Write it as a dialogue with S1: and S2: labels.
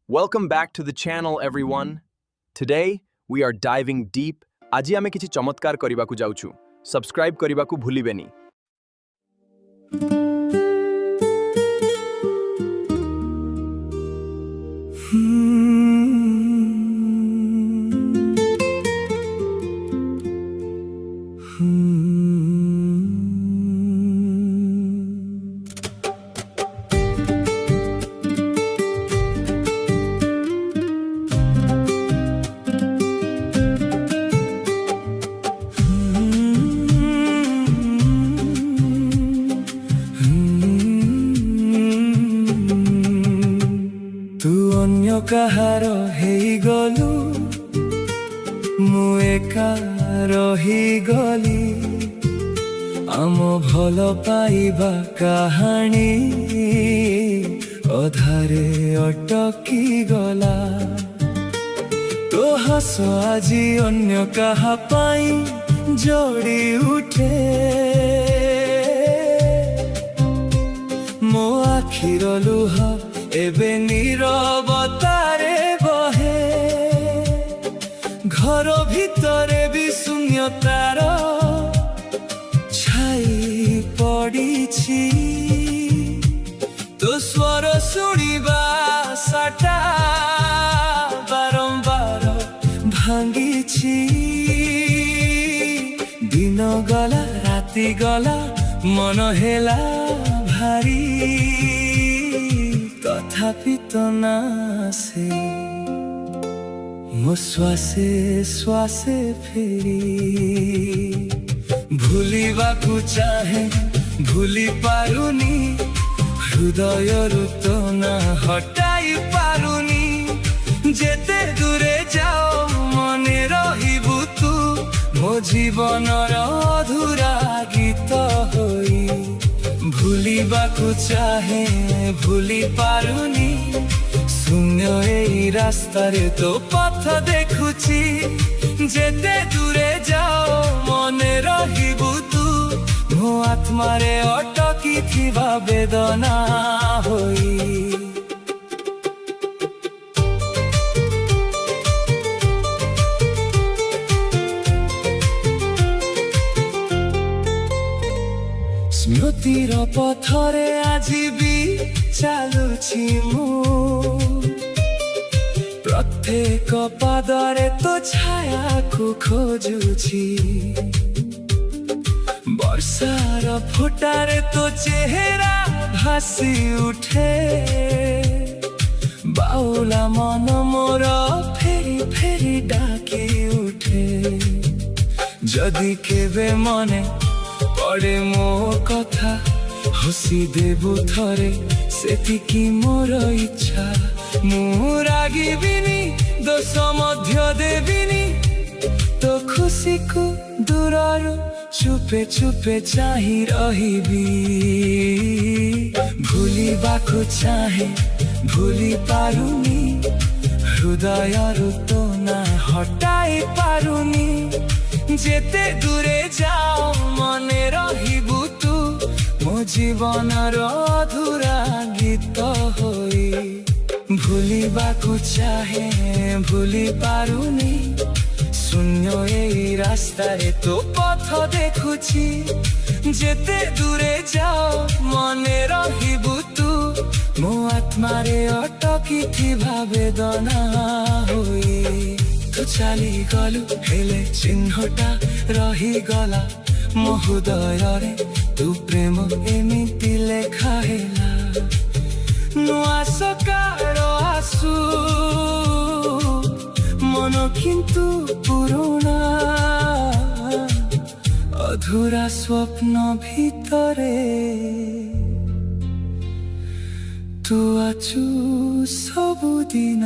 S1: Welcome back to the channel everyone. Today we are diving deep. আজি আমি কিছু চমৎকার করিবাকু যাউছু। সাবস্ক্রাইব করিবাকু ভুলিবেনি।
S2: কাହାର ହେଇଗଲୁ ମୁଁ ଏକା ରହିଗଲି ଆମ ଭଲ ପାଇବା କାହାଣୀ ଅଧାରେ ଅଟକି ଗଲା ତୋ ହସ ଆଜି ଅନ୍ୟ କାହା ପାଇଁ ଯୋଡ଼ି ଉଠେ ମୋ ଆଖିର ଲୁହ ଏବେ নীরবতারে বহে ঘর ভিতরে ବି শূন্যতার ছাই পড়িছি তো স্বর শুଣିବା আশাটা বারম্বার ভাঙিছি দিন গলা রাতি গলা মন ହେଲା ভারী তথাপি তো না আসে ମୋ ଶ୍ୱାସେ ଶ୍ୱାସେ ଫେରି ଭୁଲିବାକୁ ଚାହେଁ ଭୁଲି ପାରୁନି ହୃଦୟରୁ ତ ନା ହଟାଇ ପାରୁନି ଯେତେ ଦୂରେ ଯାଅ ମନେ ରହିବୁ ତୁ ମୋ ଜୀବନର ଅଧୁରା ଗୀତ ହୋଇ ভুলিবাকু চাহে ভুলি পারুনি শূন্য এই রাস্তারে তো পথ দেখুছি যেতে দূরে যাও মনে রহিবু তু মো আত্মারে অটকি থিবা বেদনা হই ସ୍ମୃତିର ପଥରେ ଆଜି ବି ଚାଲୁଛି ମୁଁ ପ୍ରତ୍ୟେକ ପାଦରେ ତୋ ଛାୟାକୁ ଖୋଜୁଛି ବର୍ଷାର ଫୋଟାରେ ତୋ ଚେହେରା ଭାସି ଉଠେ ବାଉଲା ମନ ମୋର ଫେରି ଫେରି ଡାକି ଉଠେ ଯଦି କେବେ ମନେ পড়ে ମୋ କଥା ହସି ଦେବୁ ଥରେ ସେତିକି ମୋର ଇଚ୍ଛା ମୁଁ ରାଗିବିନି ଦୋଷ ମଧ୍ୟ ଦେବିନି ତୋ ଖୁସିକୁ ଦୂରରୁ ଚୁପେ ଚୁପେ ଚାହିଁ ରହିବି ଭୁଲିବାକୁ ଚାହେଁ ଭୁଲି ପାରୁନି ହୃଦୟରୁ ତୋ ନା ହଟାଇ ପାରୁନି যেতে দূরে যাও মনে রহিবু তু মো জীবনর অধুরা গীত হই ভুলিবাকু চাহে ভুলি পারুনি শূন্য এই রাস্তারে তো পথ দেখুছি যেতে দূরে যাও মনে রহিবু তু মো আত্মারে অটকি থিবা বেদনা হই তো চালি গলু হেলে চিহ্নটা ରହିଗଲା ମୋ ହୃଦୟରେ ତୁ ପ୍ରେମ ଏମିତି ଲେଖା ହେଲା ନୂଆ ସକାଳ ଆସୁ ମନ କିନ୍ତୁ ପୁରୁଣା ଅଧୁରା ସ୍ୱପ୍ନ ଭିତରେ ତୁ ଅଛୁ ସବୁଦିନ